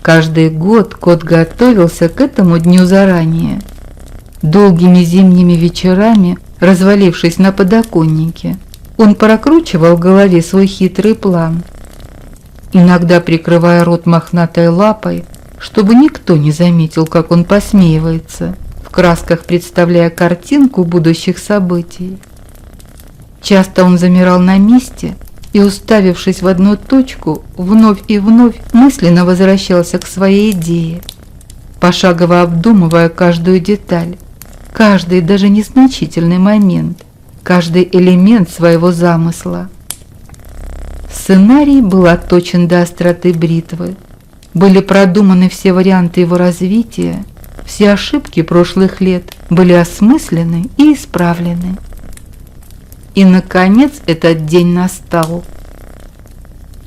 Каждый год кот готовился к этому дню заранее. Долгими зимними вечерами, развалившись на подоконнике, он прокручивал в голове свой хитрый план, иногда прикрывая рот мохнатой лапой, чтобы никто не заметил, как он посмеивается, в красках представляя картинку будущих событий. Часто он замирал на месте и, уставившись в одну точку, вновь и вновь мысленно возвращался к своей идее, пошагово обдумывая каждую деталь, каждый даже незначительный момент, каждый элемент своего замысла. Сценарий был отточен до остроты бритвы, были продуманы все варианты его развития, все ошибки прошлых лет были осмыслены и исправлены. И, наконец, этот день настал.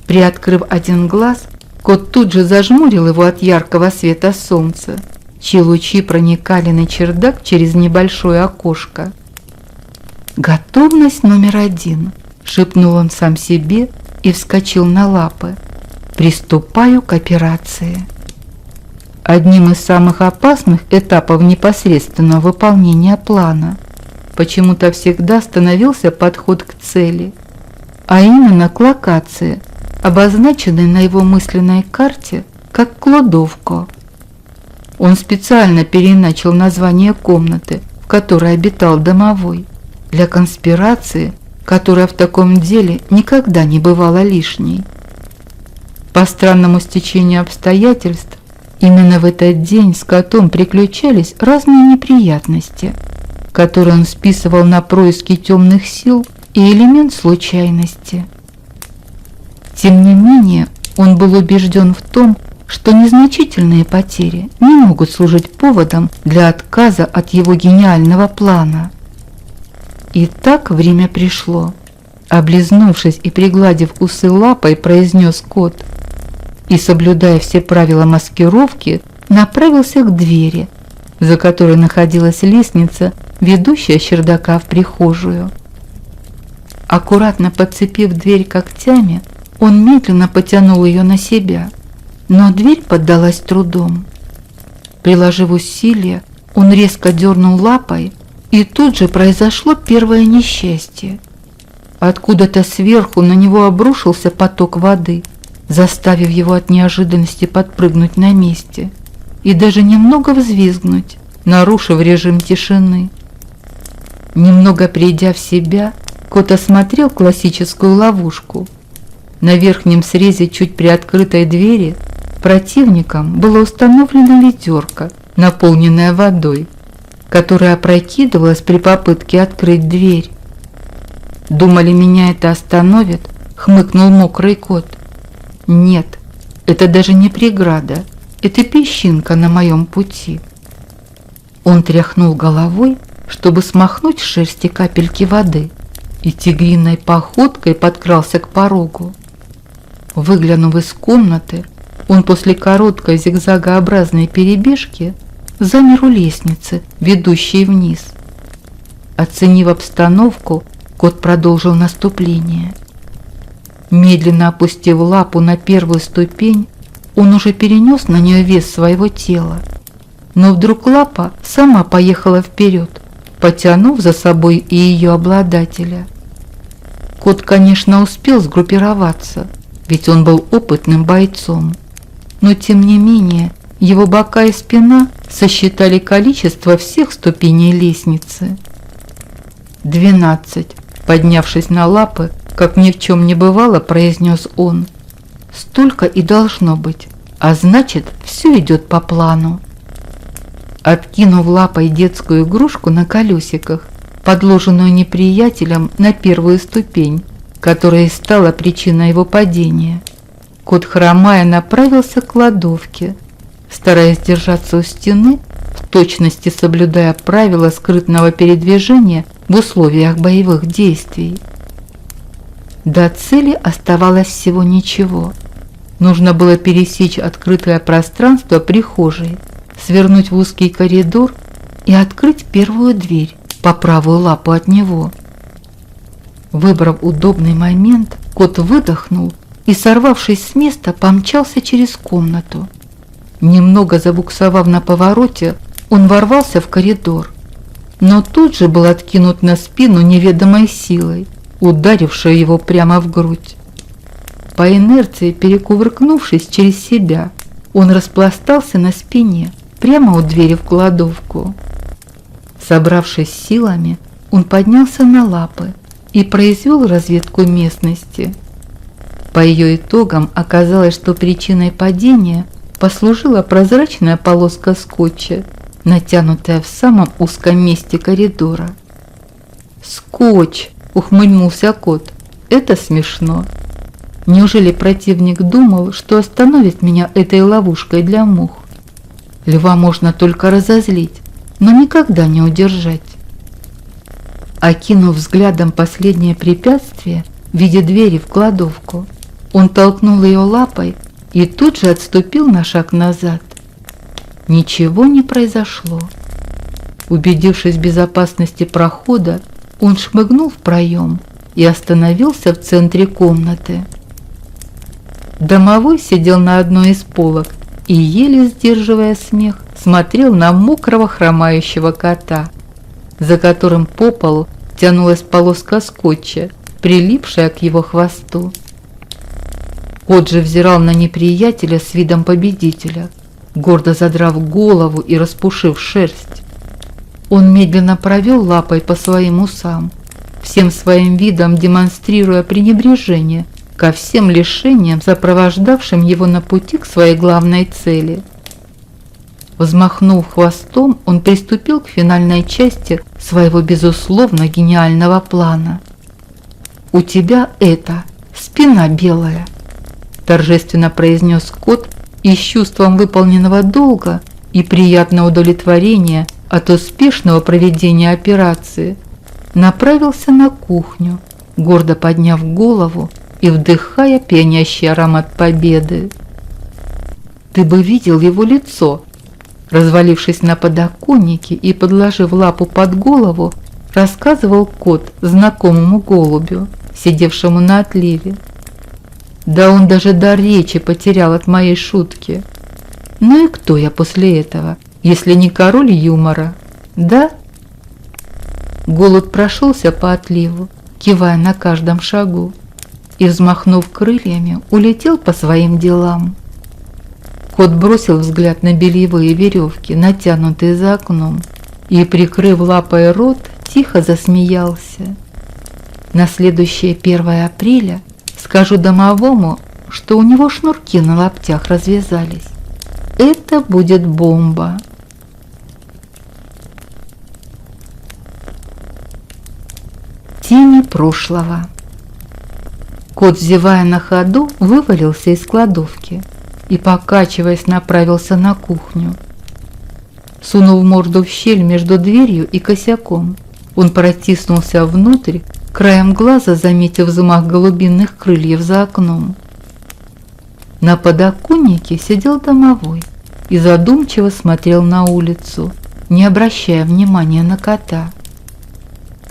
Приоткрыв один глаз, кот тут же зажмурил его от яркого света солнца, чьи лучи проникали на чердак через небольшое окошко. «Готовность номер 1», – шепнул он сам себе и вскочил на лапы. «Приступаю к операции». Одним из самых опасных этапов непосредственного выполнения плана почему-то всегда становился подход к цели, а именно к локации, обозначенной на его мысленной карте как кладовка. Он специально переиначил название комнаты, в которой обитал домовой, для конспирации, которая в таком деле никогда не бывала лишней. По странному стечению обстоятельств, именно в этот день с котом приключались разные неприятности, которые он списывал на происки темных сил и элемент случайности. Тем не менее, он был убежден в том, что незначительные потери не могут служить поводом для отказа от его гениального плана. И так время пришло. Облизнувшись и пригладив усы лапой, произнес кот и, соблюдая все правила маскировки, направился к двери, за которой находилась лестница, ведущая с чердака в прихожую. Аккуратно подцепив дверь когтями, он медленно потянул ее на себя, но дверь поддалась трудом. Приложив усилие, он резко дернул лапой, и тут же произошло первое несчастье. Откуда-то сверху на него обрушился поток воды, заставив его от неожиданности подпрыгнуть на месте и даже немного взвизгнуть, нарушив режим тишины. Немного придя в себя, кот осмотрел классическую ловушку. На верхнем срезе чуть приоткрытой двери противником было установлено ведерко, наполненное водой, которая опрокидывалась при попытке открыть дверь. «Думали, меня это остановит?» — хмыкнул мокрый кот. «Нет, это даже не преграда, это песчинка на моем пути». Он тряхнул головой, чтобы смахнуть с шерсти капельки воды, и тигриной походкой подкрался к порогу. Выглянув из комнаты, он после короткой зигзагообразной перебежки замер у лестницы, ведущей вниз. Оценив обстановку, кот продолжил наступление. Медленно опустив лапу на первую ступень, он уже перенес на нее вес своего тела. Но вдруг лапа сама поехала вперед, потянув за собой и ее обладателя. Кот, конечно, успел сгруппироваться, ведь он был опытным бойцом. Но тем не менее, его бока и спина сосчитали количество всех ступеней лестницы. 12. Поднявшись на лапы, как ни в чем не бывало, произнес он. Столько и должно быть, а значит, все идет по плану. Откинув лапой детскую игрушку на колесиках, подложенную неприятелем на первую ступень, которая и стала причиной его падения, кот, хромая, направился к кладовке, стараясь держаться у стены, в точности соблюдая правила скрытного передвижения в условиях боевых действий. До цели оставалось всего ничего. Нужно было пересечь открытое пространство прихожей, свернуть в узкий коридор и открыть первую дверь по правую лапу от него. Выбрав удобный момент, кот выдохнул и, сорвавшись с места, помчался через комнату. Немного забуксовав на повороте, он ворвался в коридор, но тут же был откинут на спину неведомой силой, ударившей его прямо в грудь. По инерции, перекувыркнувшись через себя, он распластался на спине, прямо у двери в кладовку. Собравшись силами, он поднялся на лапы и произвел разведку местности. По ее итогам оказалось, что причиной падения послужила прозрачная полоска скотча, натянутая в самом узком месте коридора. «Скотч!» – ухмыльнулся кот. «Это смешно. Неужели противник думал, что остановит меня этой ловушкой для мух? Льва можно только разозлить, но никогда не удержать». Окинув взглядом последнее препятствие в виде двери в кладовку, он толкнул ее лапой и тут же отступил на шаг назад. Ничего не произошло. Убедившись в безопасности прохода, он шмыгнул в проем и остановился в центре комнаты. Домовой сидел на одной из полок и, еле сдерживая смех, смотрел на мокрого хромающего кота, за которым по полу тянулась полоска скотча, прилипшая к его хвосту. Кот же взирал на неприятеля с видом победителя, гордо задрав голову и распушив шерсть. Он медленно провел лапой по своим усам, всем своим видом демонстрируя пренебрежение ко всем лишениям, сопровождавшим его на пути к своей главной цели. Взмахнув хвостом, он приступил к финальной части своего безусловно гениального плана. «У тебя спина белая», – торжественно произнес кот и с чувством выполненного долга и приятного удовлетворения от успешного проведения операции направился на кухню, гордо подняв голову и вдыхая пьянящий аромат победы. Ты бы видел его лицо. Развалившись на подоконнике и подложив лапу под голову, рассказывал кот знакомому голубю, сидевшему на отливе. Да он даже дар речи потерял от моей шутки. Ну и кто я после этого, если не король юмора, да? Голубь прошелся по отливу, кивая на каждом шагу, и, взмахнув крыльями, улетел по своим делам. Кот бросил взгляд на бельевые веревки, натянутые за окном, и, прикрыв лапой рот, тихо засмеялся. На следующее 1 апреля скажу домовому, что у него шнурки на лаптях развязались. Это будет бомба. Тени прошлого. Кот, зевая на ходу, вывалился из кладовки и, покачиваясь, направился на кухню. Сунув морду в щель между дверью и косяком, он протиснулся внутрь, краем глаза заметив взмах голубиных крыльев за окном. На подоконнике сидел домовой и задумчиво смотрел на улицу, не обращая внимания на кота.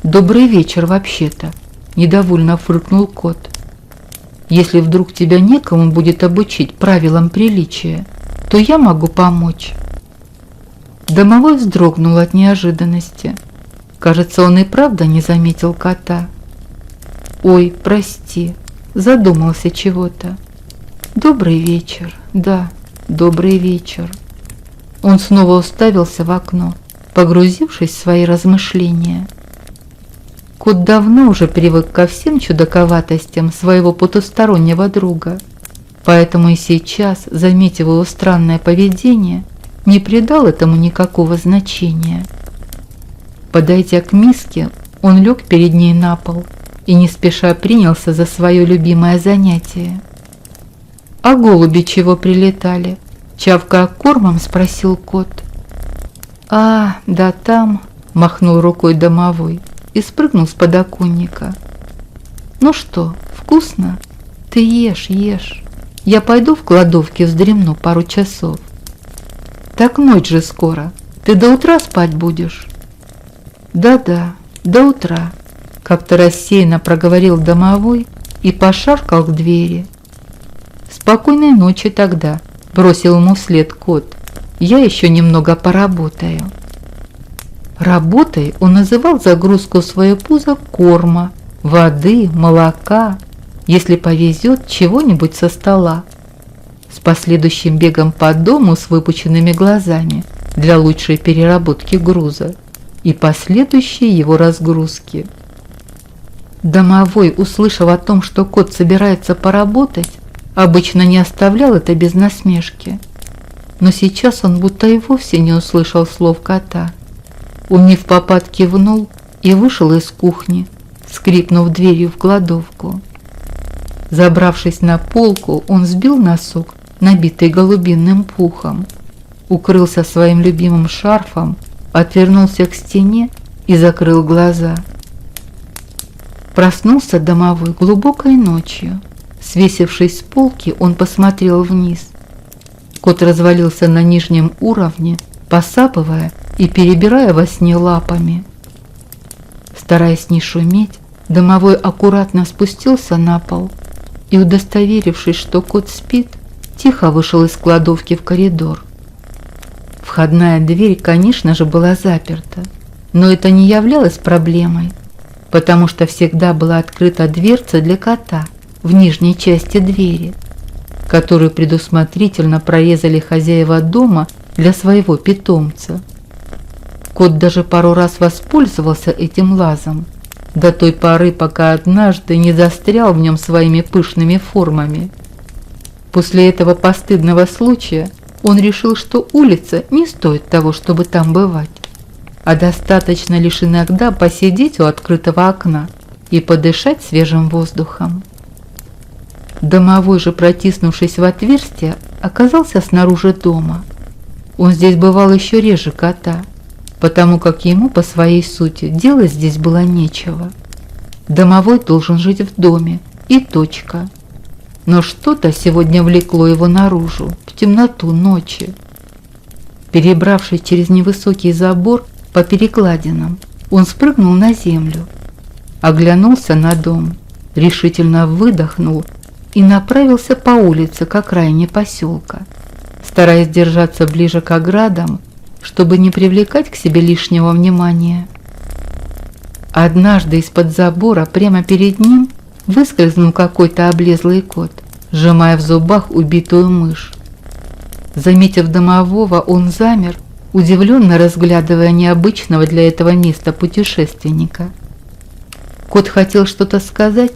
«Добрый вечер, вообще-то», – недовольно фыркнул кот. «Если вдруг тебя некому будет обучить правилам приличия, то я могу помочь». Домовой вздрогнул от неожиданности. Кажется, он и правда не заметил кота. «Ой, прости, задумался чего-то. Добрый вечер, да, добрый вечер». Он снова уставился в окно, погрузившись в свои размышления. Кот давно уже привык ко всем чудаковатостям своего потустороннего друга, поэтому и сейчас, заметив его странное поведение, не придал этому никакого значения. Подойдя к миске, он лег перед ней на пол и не спеша принялся за свое любимое занятие. «А голуби чего прилетали?» – чавкая кормом, спросил кот. «А, да там», – махнул рукой домовой и спрыгнул с подоконника. «Ну что, вкусно? Ты ешь, ешь. Я пойду в кладовке вздремну пару часов». «Так ночь же скоро. Ты до утра спать будешь?» «Да-да, до утра», – как-то рассеянно проговорил домовой и пошаркал к двери. «Спокойной ночи тогда, бросил ему вслед кот. «Я еще немного поработаю». Работой он называл загрузку в свое пузо корма, воды, молока, если повезет, чего-нибудь со стола, с последующим бегом по дому с выпученными глазами для лучшей переработки груза и последующей его разгрузки. Домовой, услышав о том, что кот собирается поработать, обычно не оставлял это без насмешки. Но сейчас он будто и вовсе не услышал слов кота. Он невпопад кивнул и вышел из кухни, скрипнув дверью в кладовку. Забравшись на полку, он сбил носок, набитый голубиным пухом, укрылся своим любимым шарфом, отвернулся к стене и закрыл глаза. Проснулся домовой глубокой ночью. Свесившись с полки, он посмотрел вниз. Кот развалился на нижнем уровне, посапывая и перебирая во сне лапами. Стараясь не шуметь, домовой аккуратно спустился на пол и, удостоверившись, что кот спит, тихо вышел из кладовки в коридор. Входная дверь, конечно же, была заперта, но это не являлось проблемой, потому что всегда была открыта дверца для кота в нижней части двери, которую предусмотрительно прорезали хозяева дома для своего питомца. Кот даже пару раз воспользовался этим лазом, до той поры, пока однажды не застрял в нем своими пышными формами. После этого постыдного случая он решил, что улица не стоит того, чтобы там бывать, а достаточно лишь иногда посидеть у открытого окна и подышать свежим воздухом. Домовой же, протиснувшись в отверстие, оказался снаружи дома. Он здесь бывал еще реже кота, потому как ему по своей сути делать здесь было нечего. Домовой должен жить в доме, и точка. Но что-то сегодня влекло его наружу, в темноту ночи. Перебравшись через невысокий забор по перекладинам, он спрыгнул на землю, оглянулся на дом, решительно выдохнул и направился по улице к окраине поселка, стараясь держаться ближе к оградам, чтобы не привлекать к себе лишнего внимания. Однажды из-под забора прямо перед ним выскользнул какой-то облезлый кот, сжимая в зубах убитую мышь. Заметив домового, он замер, удивленно разглядывая необычного для этого места путешественника. Кот хотел что-то сказать,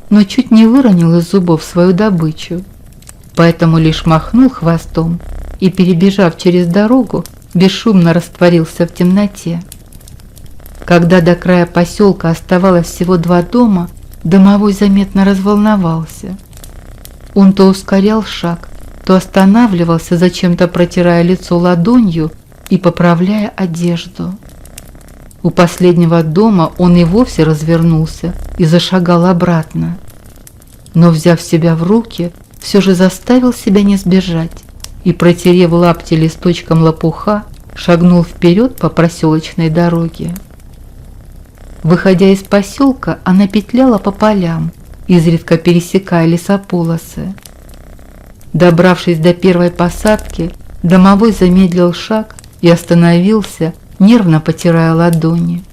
но чуть не выронил из зубов свою добычу, поэтому лишь махнул хвостом и, перебежав через дорогу, бесшумно растворился в темноте. Когда до края поселка оставалось всего 2 дома, домовой заметно разволновался. Он то ускорял шаг, то останавливался, зачем-то протирая лицо ладонью и поправляя одежду. У последнего дома он и вовсе развернулся и зашагал обратно. Но, взяв себя в руки, все же заставил себя не сбежать и, протерев лапти листочком лопуха, шагнул вперед по проселочной дороге. Выходя из поселка, она петляла по полям, изредка пересекая лесополосы. Добравшись до первой посадки, домовой замедлил шаг и остановился, нервно потирая ладони.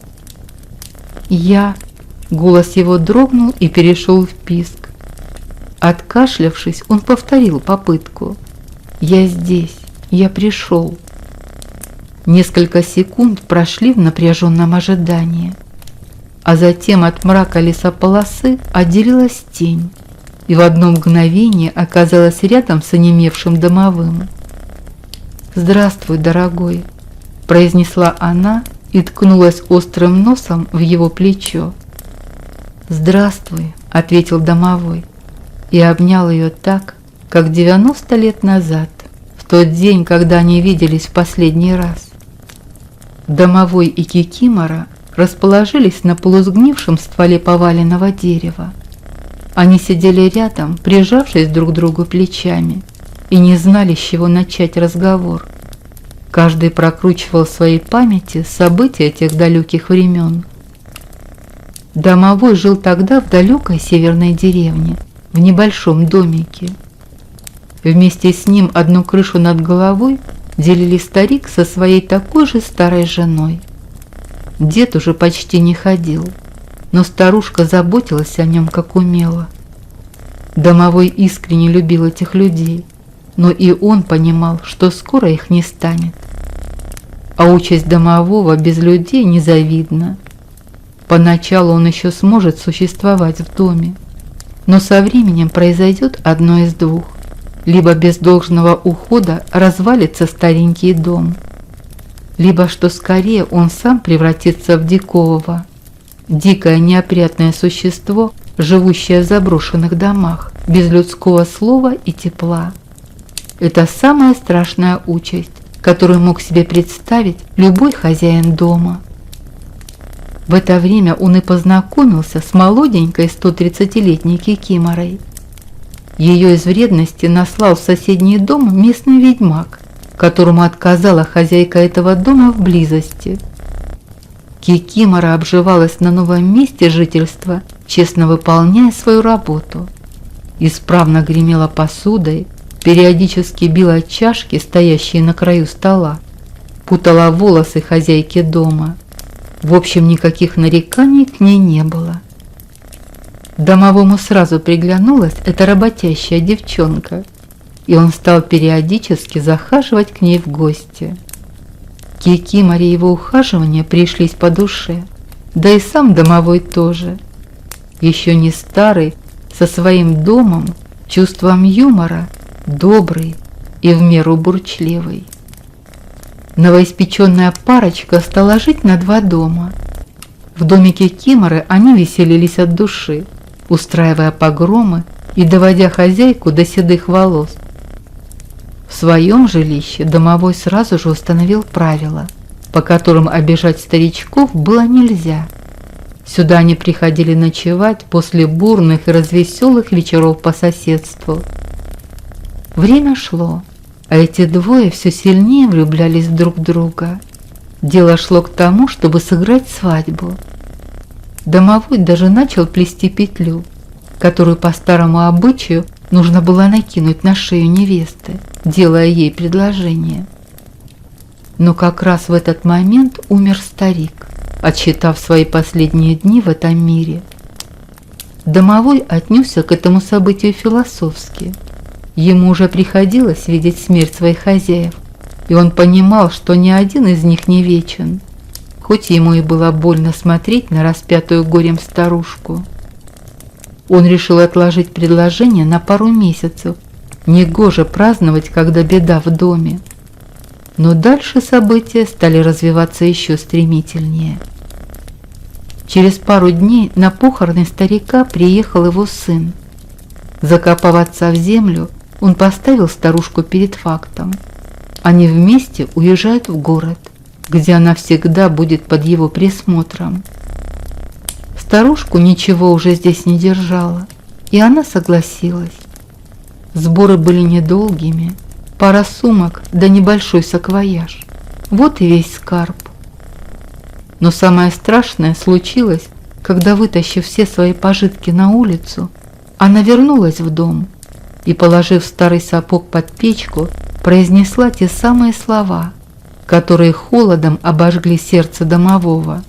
Голос его дрогнул и перешел в писк. Откашлявшись, он повторил попытку. «Я здесь, я пришел». Несколько секунд прошли в напряженном ожидании, а затем от мрака лесополосы отделилась тень и в одно мгновение оказалась рядом с онемевшим домовым. «Здравствуй, дорогой», – произнесла она и ткнулась острым носом в его плечо. «Здравствуй», – ответил домовой и обнял ее так, как 90 лет назад, в тот день, когда они виделись в последний раз. Домовой и Кикимора расположились на полусгнившем стволе поваленного дерева. Они сидели рядом, прижавшись друг к другу плечами, и не знали, с чего начать разговор. Каждый прокручивал в своей памяти события тех далеких времен. Домовой жил тогда в далекой северной деревне, в небольшом домике. Вместе с ним одну крышу над головой делили старик со своей такой же старой женой. Дед уже почти не ходил, но старушка заботилась о нем как умела. Домовой искренне любил этих людей, но и он понимал, что скоро их не станет. А участь домового без людей незавидна. Поначалу он еще сможет существовать в доме, но со временем произойдет одно из двух. Либо без должного ухода развалится старенький дом, либо, что скорее, он сам превратится в дикового, дикое неопрятное существо, живущее в заброшенных домах, без людского слова и тепла. Это самая страшная участь, которую мог себе представить любой хозяин дома. В это время он и познакомился с молоденькой 130-летней кикиморой. Ее из вредности наслал в соседний дом местный ведьмак, которому отказала хозяйка этого дома в близости. Кикимора обживалась на новом месте жительства, честно выполняя свою работу. Исправно гремела посудой, периодически била чашки, стоящие на краю стола, путала волосы хозяйки дома. В общем, никаких нареканий к ней не было. Домовому сразу приглянулась эта работящая девчонка, и он стал периодически захаживать к ней в гости. Кикиморе его ухаживания пришлись по душе, да и сам домовой тоже. Еще не старый, со своим домом, чувством юмора, добрый и в меру бурчливый. Новоиспеченная парочка стала жить на два дома. В доме Кикиморы они веселились от души, устраивая погромы и доводя хозяйку до седых волос. В своем жилище домовой сразу же установил правила, по которым обижать старичков было нельзя. Сюда они приходили ночевать после бурных и развеселых вечеров по соседству. Время шло, а эти двое все сильнее влюблялись друг в друга. Дело шло к тому, чтобы сыграть свадьбу. Домовой даже начал плести петлю, которую по старому обычаю нужно было накинуть на шею невесты, делая ей предложение. Но как раз в этот момент умер старик, отсчитав свои последние дни в этом мире. Домовой отнесся к этому событию философски. Ему уже приходилось видеть смерть своих хозяев, и он понимал, что ни один из них не вечен, хоть ему и было больно смотреть на распятую горем старушку. Он решил отложить предложение на пару месяцев. Негоже праздновать, когда беда в доме. Но дальше события стали развиваться еще стремительнее. Через пару дней на похороны старика приехал его сын. Закопав отца в землю, он поставил старушку перед фактом. Они вместе уезжают в город, где она всегда будет под его присмотром. Старушку ничего уже здесь не держало, и она согласилась. Сборы были недолгими, пара сумок да небольшой саквояж. Вот и весь скарб. Но самое страшное случилось, когда, вытащив все свои пожитки на улицу, она вернулась в дом и, положив старый сапог под печку, произнесла те самые слова, которые холодом обожгли сердце домового.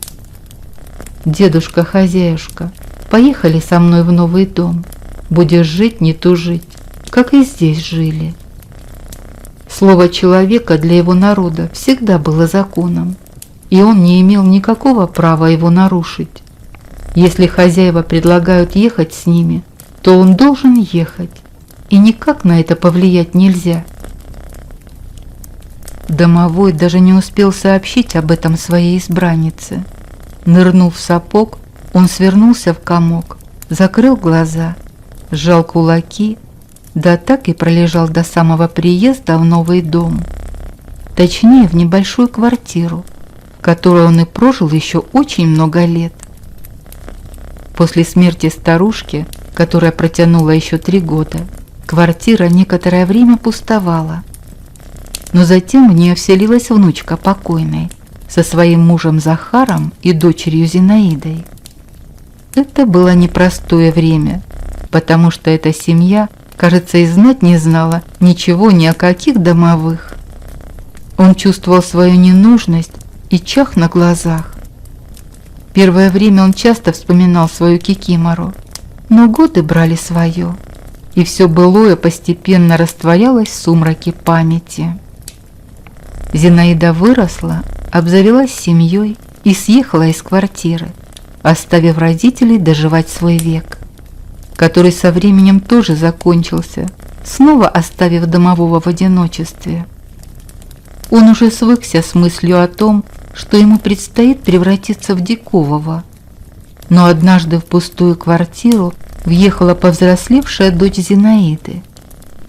«Дедушка-хозяюшка, поехали со мной в новый дом. Будешь жить, не тужить, как и здесь жили». Слово человека для его народа всегда было законом, и он не имел никакого права его нарушить. Если хозяева предлагают ехать с ними, то он должен ехать, и никак на это повлиять нельзя. Домовой даже не успел сообщить об этом своей избраннице. Нырнув в сапог, он свернулся в комок, закрыл глаза, сжал кулаки, да так и пролежал до самого приезда в новый дом. Точнее, в небольшую квартиру, в которой он и прожил еще очень много лет. После смерти старушки, которая протянула еще 3 года, квартира некоторое время пустовала. Но затем в нее вселилась внучка покойной со своим мужем Захаром и дочерью Зинаидой. Это было непростое время, потому что эта семья, кажется, и знать не знала ничего ни о каких домовых. Он чувствовал свою ненужность и чах на глазах. Первое время он часто вспоминал свою кикимору, но годы брали свое, и все былое постепенно растворялось в сумраке памяти. Зинаида выросла, обзавелась семьей и съехала из квартиры, оставив родителей доживать свой век, который со временем тоже закончился, снова оставив домового в одиночестве. Он уже свыкся с мыслью о том, что ему предстоит превратиться в дикового. Но однажды в пустую квартиру въехала повзрослевшая дочь Зинаиды.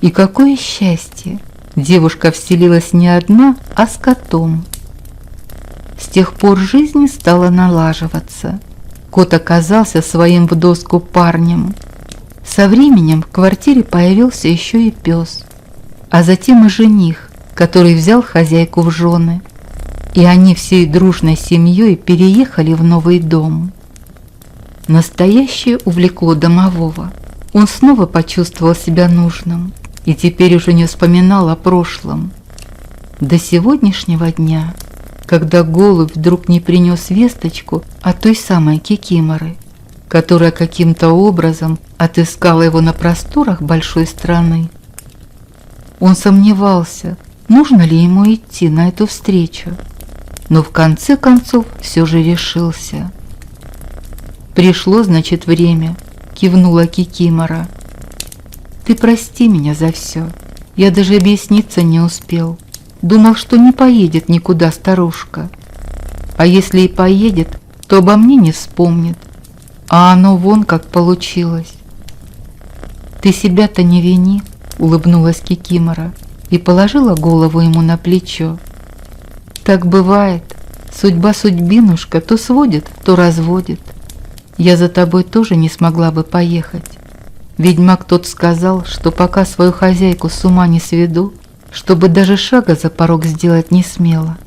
И какое счастье! Девушка вселилась не одна, а с котом. С тех пор жизнь стала налаживаться. Кот оказался своим в доску парнем. Со временем в квартире появился еще и пес, а затем и жених, который взял хозяйку в жены. И они всей дружной семьей переехали в новый дом. Настоящее увлекло домового. Он снова почувствовал себя нужным и теперь уже не вспоминал о прошлом. До сегодняшнего дня, когда голубь вдруг не принес весточку от той самой кикиморы, которая каким-то образом отыскала его на просторах большой страны. Он сомневался, нужно ли ему идти на эту встречу, но в конце концов все же решился. «Пришло, значит, время», — кивнула кикимора. «Ты прости меня за все. Я даже объясниться не успел. Думал, что не поедет никуда старушка. А если и поедет, то обо мне не вспомнит. А оно вон как получилось». «Ты себя-то не вини», — улыбнулась кикимора и положила голову ему на плечо. «Так бывает. Судьба судьбинушка то сводит, то разводит. Я за тобой тоже не смогла бы поехать. Ведьмак тот сказал, что пока свою хозяйку с ума не сведу, чтобы даже шага за порог сделать не смела.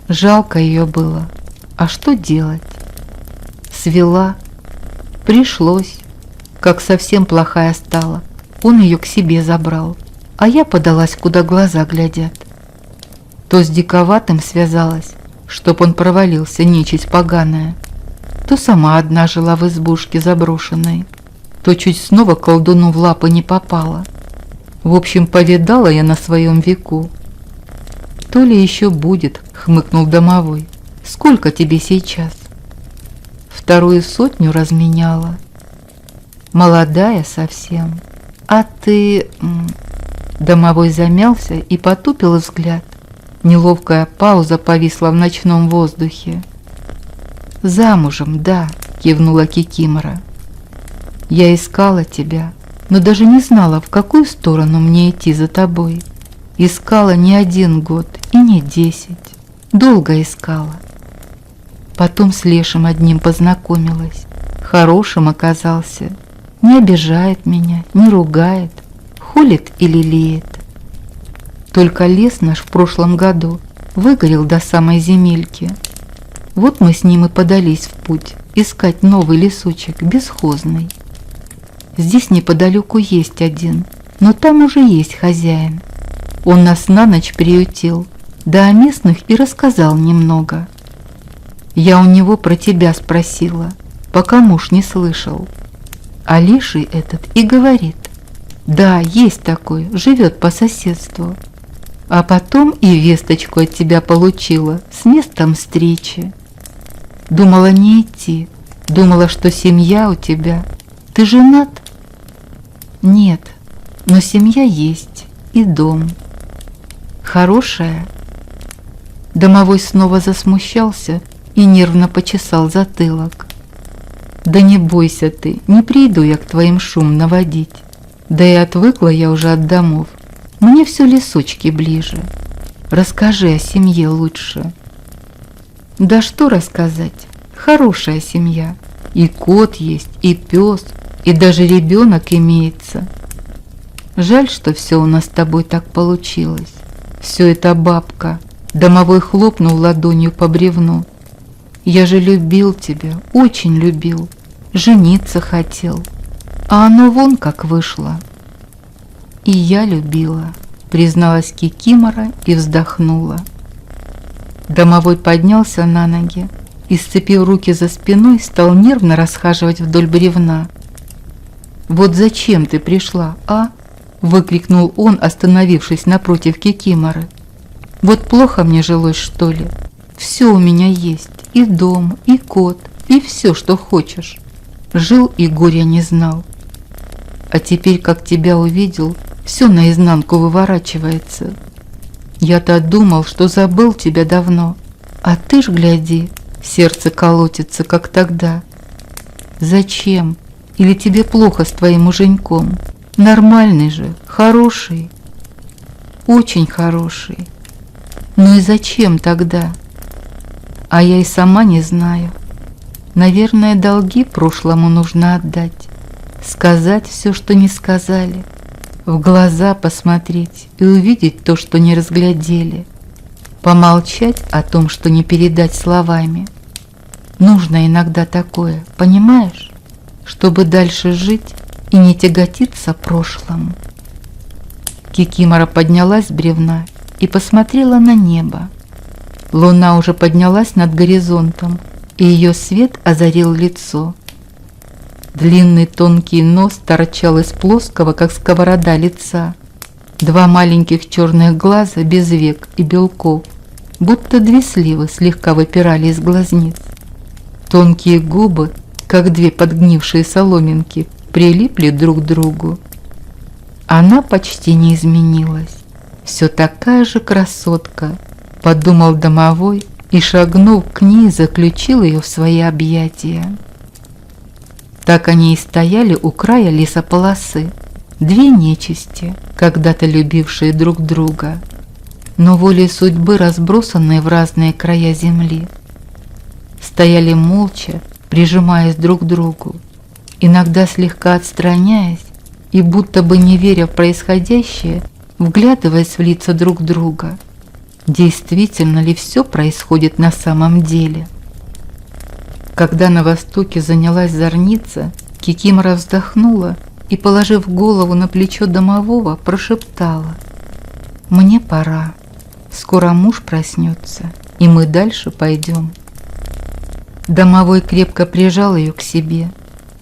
Жалко ее было. А что делать? Свела. Пришлось. Как совсем плохая стала, он ее к себе забрал, а я подалась, куда глаза глядят. То с диковатым связалась, чтоб он провалился, нечисть поганая, то сама одна жила в избушке заброшенной, то чуть снова колдуну в лапы не попала. В общем, повидала я на своем веку. «То ли еще будет», — хмыкнул домовой. «Сколько тебе сейчас?» «2 сотню разменяла. Молодая совсем. А ты...» Домовой замялся и потупил взгляд. Неловкая пауза повисла в ночном воздухе. «Замужем, да», — кивнула кикимора. «Я искала тебя, но даже не знала, в какую сторону мне идти за тобой. Искала не 1 год и не 10. Долго искала. Потом с Лешим одним познакомилась. Хорошим оказался. Не обижает меня, не ругает, холит и лелеет. Только лес наш в прошлом году выгорел до самой земельки. Вот мы с ним и подались в путь искать новый лесочек бесхозный. Здесь неподалеку есть один, но там уже есть хозяин. Он нас на ночь приютил, да о местных и рассказал немного. Я у него про тебя спросила, пока муж не слышал. А леший этот и говорит: да, есть такой, живет по соседству. А потом и весточку от тебя получила с местом встречи. Думала не идти, думала, что семья у тебя. Ты женат? Нет, но семья есть и дом. Хорошая? Домовой снова засмущался и нервно почесал затылок. Да не бойся ты, не приду я к твоим шум наводить. Да и отвыкла я уже от домов. Мне все лесочки ближе. Расскажи о семье лучше. Да что рассказать? Хорошая семья. И кот есть, и пес, и даже ребенок имеется. Жаль, что все у нас с тобой так получилось. Все это бабка. Домовой хлопнул ладонью по бревну. Я же любил тебя, очень любил. Жениться хотел. А оно вон как вышло. И я любила, призналась Кикимора и вздохнула. Домовой поднялся на ноги и, сцепив руки за спиной, стал нервно расхаживать вдоль бревна. «Вот зачем ты пришла, а?» – выкрикнул он, остановившись напротив Кикиморы. «Вот плохо мне жилось, что ли? Все у меня есть, и дом, и кот, и все, что хочешь. Жил и горя не знал. А теперь, как тебя увидел, все наизнанку выворачивается. Я-то думал, что забыл тебя давно, а ты ж, гляди, сердце колотится, как тогда. Зачем? Или тебе плохо с твоим муженьком? Нормальный же, хороший, очень хороший. Ну и зачем тогда? А я и сама не знаю. Наверное, долги прошлому нужно отдать, сказать все, что не сказали, в глаза посмотреть и увидеть то, что не разглядели, помолчать о том, что не передать словами. Нужно иногда такое, понимаешь, чтобы дальше жить и не тяготиться прошлым. Кикимора поднялась с бревна и посмотрела на небо. Луна уже поднялась над горизонтом, и ее свет озарил лицо. Длинный тонкий нос торчал из плоского, как сковорода, лица. Два маленьких черных глаза без век и белков, будто две сливы, слегка выпирали из глазниц. Тонкие губы, как две подгнившие соломинки, прилипли друг к другу. Она почти не изменилась. Все такая же красотка, подумал домовой и, шагнув к ней, заключил ее в свои объятия. Так они и стояли у края лесополосы, две нечисти, когда-то любившие друг друга, но волей судьбы разбросанные в разные края земли. Стояли молча, прижимаясь друг к другу, иногда слегка отстраняясь и, будто бы не веря в происходящее, вглядываясь в лица друг друга. Действительно ли все происходит на самом деле? Когда на востоке занялась зорница, Кикимора вздохнула и, положив голову на плечо домового, прошептала: «Мне пора. Скоро муж проснется, и мы дальше пойдем». Домовой крепко прижал ее к себе.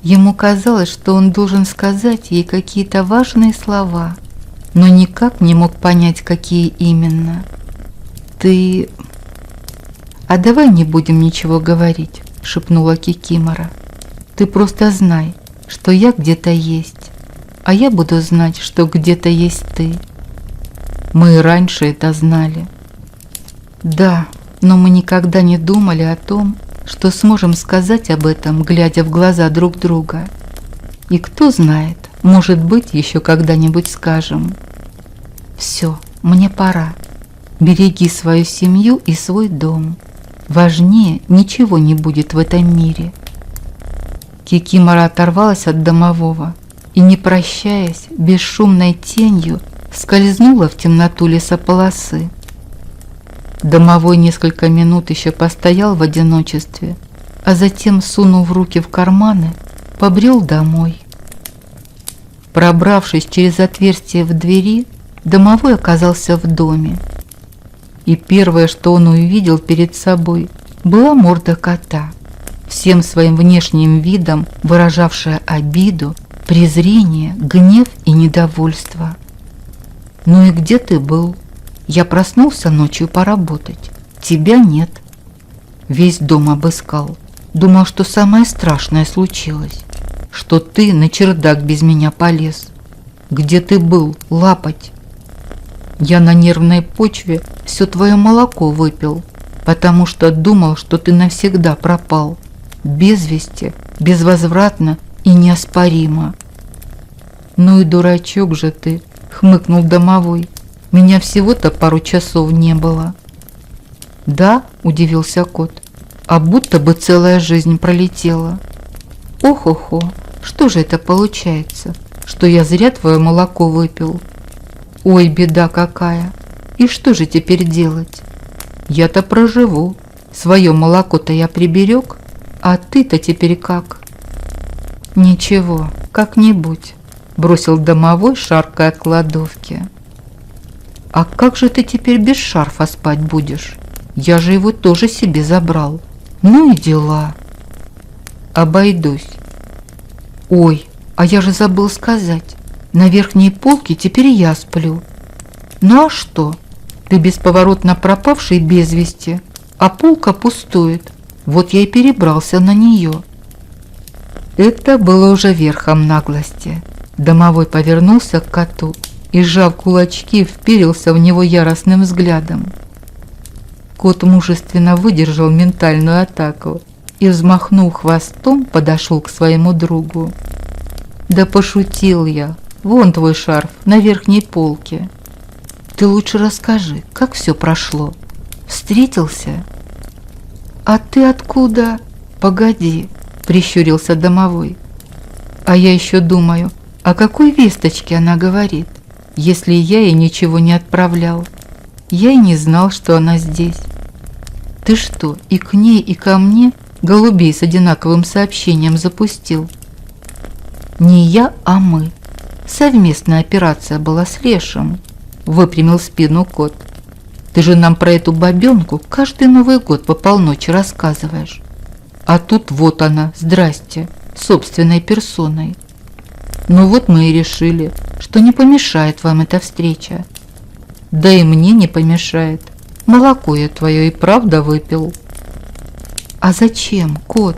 Ему казалось, что он должен сказать ей какие-то важные слова, но никак не мог понять, какие именно. «Ты...» «А давай не будем ничего говорить», — шепнула Кикимора. «Ты просто знай, что я где-то есть, а я буду знать, что где-то есть ты. Мы и раньше это знали». «Да, но мы никогда не думали о том, что сможем сказать об этом, глядя в глаза друг друга. И кто знает, может быть, еще когда-нибудь скажем. Все, мне пора. Береги свою семью и свой дом. Важнее ничего не будет в этом мире». Кикимора оторвалась от домового и, не прощаясь, бесшумной тенью скользнула в темноту лесополосы. Домовой несколько минут еще постоял в одиночестве, а затем, сунув руки в карманы, побрел домой. Пробравшись через отверстие в двери, домовой оказался в доме. И первое, что он увидел перед собой, была морда кота, всем своим внешним видом выражавшая обиду, презрение, гнев и недовольство. «Ну и где ты был? Я проснулся ночью поработать. Тебя нет. Весь дом обыскал. Думал, что самое страшное случилось, что ты на чердак без меня полез. Где ты был, лапоть? Я на нервной почве все твое молоко выпил, потому что думал, что ты навсегда пропал. Без вести, безвозвратно и неоспоримо». «Ну и дурачок же ты», — хмыкнул домовой. «Меня всего-то пару часов не было». «Да?» – удивился кот. «А будто бы целая жизнь пролетела». «Ох-охо, что же это получается, что я зря твое молоко выпил? Ой, беда какая! И что же теперь делать? Я-то проживу, свое молоко-то я приберег, а ты-то теперь как?» «Ничего, как-нибудь. бросил домовой, шаркая к кладовке. А как же ты теперь без шарфа спать будешь? Я же его тоже себе забрал. Ну и дела. Обойдусь. Ой, а я же забыл сказать. На верхней полке теперь я сплю. Ну а что? Ты бесповоротно пропавший без вести, а полка пустует. Вот я и перебрался на нее. Это было уже верхом наглости. Домовой повернулся к коту и, сжав кулачки, вперился в него яростным взглядом. Кот мужественно выдержал ментальную атаку и, взмахнув хвостом, подошел к своему другу. «Да пошутил я. Вон твой шарф на верхней полке. Ты лучше расскажи, как все прошло. Встретился?» «А ты откуда?» «Погоди», — прищурился домовой. «А я еще думаю, о какой весточке она говорит, если я ей ничего не отправлял? Я и не знал, что она здесь. Ты что, и к ней, и ко мне голубей с одинаковым сообщением запустил?» «Не я, а мы. Совместная операция была с Лешим», — выпрямил спину кот. «Ты же нам про эту бабенку каждый Новый год по полночи рассказываешь. А тут вот она, здрасте, собственной персоной. Ну вот мы и решили, что не помешает вам эта встреча. Да и мне не помешает. Молоко я твое и правда выпил». «А зачем, кот?»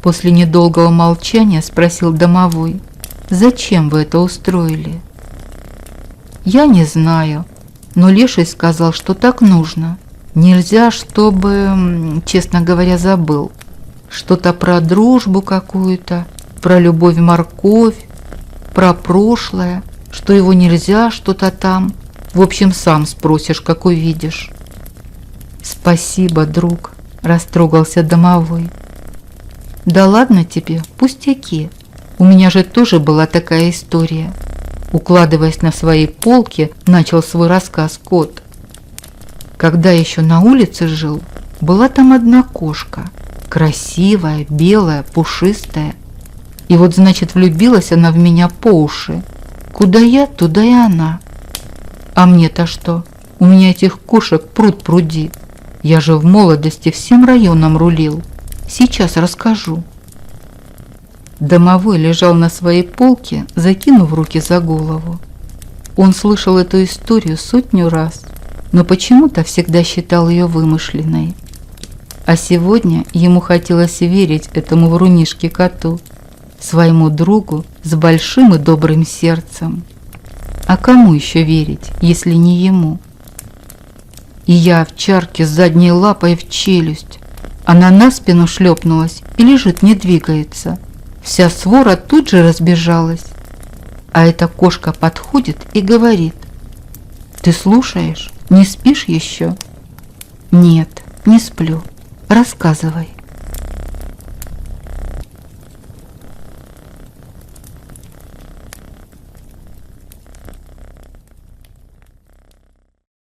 После недолгого молчания спросил домовой. «Зачем вы это устроили?» «Я не знаю, но Леший сказал, что так нужно. Нельзя, чтобы, честно говоря, забыл. Что-то про дружбу какую-то, про любовь-морковь, про прошлое, что его нельзя что-то там. В общем, сам спросишь, как увидишь». «Спасибо, друг», – растрогался домовой. «Да ладно тебе, пустяки. У меня же тоже была такая история». Укладываясь на своей полке, начал свой рассказ кот. «Когда еще на улице жил, была там одна кошка. Красивая, белая, пушистая. И вот, значит, влюбилась она в меня по уши. Куда я, туда и она. А мне-то что? У меня этих кошек пруд пруди. Я же в молодости всем районом рулил. Сейчас расскажу». Домовой лежал на своей полке, закинув руки за голову. Он слышал эту историю сотню раз, но почему-то всегда считал ее вымышленной. А сегодня ему хотелось верить этому врунишке-коту, своему другу с большим и добрым сердцем. А кому еще верить, если не ему? И я в чарке с задней лапой в челюсть. Она на спину шлепнулась и лежит, не двигается. Вся свора тут же разбежалась. А эта кошка подходит и говорит: «Ты слушаешь? Не спишь еще?» «Нет, не сплю. Рассказывай».